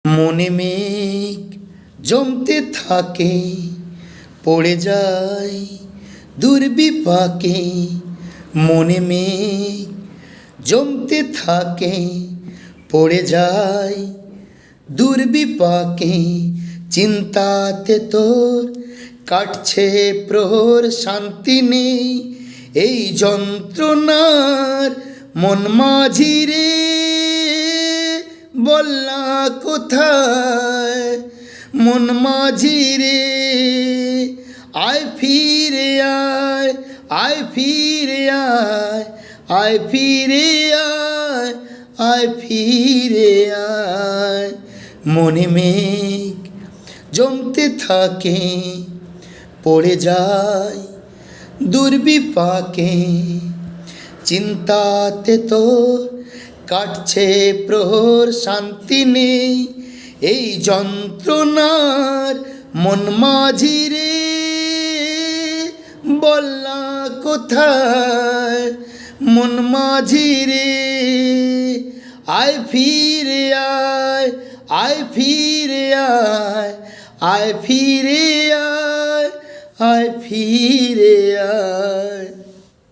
মনে মেঘ জমতে থাকে, পড়ে যায় দুর্বিপাকে। মনে মেঘ জমতে থাকে, পড়ে যায় দুর্বিপাকে। চিন্তাতে তোর কাটছে প্রহর, শান্তি নেই এই যন্ত্রণার মন মাঝি রে। বলনা কোথায় মন মাঝি রে, আয় ফিরে আয়, আয় ফিরে আয়, আয় ফিরে আয়, আয় ফিরে আয়। মনে মেঘ জমতে থাকে, পড়ে যায় দুর্বিপাকে। চিন্তাতে তোর কাটছে প্রহর, শান্তি নেই এই যন্ত্রণার মন মাঝি রে। বলনা কোথায় মন মাঝি রে, আয় ফিরে আয়, আয় ফিরে আয়, আয় ফিরে আয়, আয় ফিরে আয়।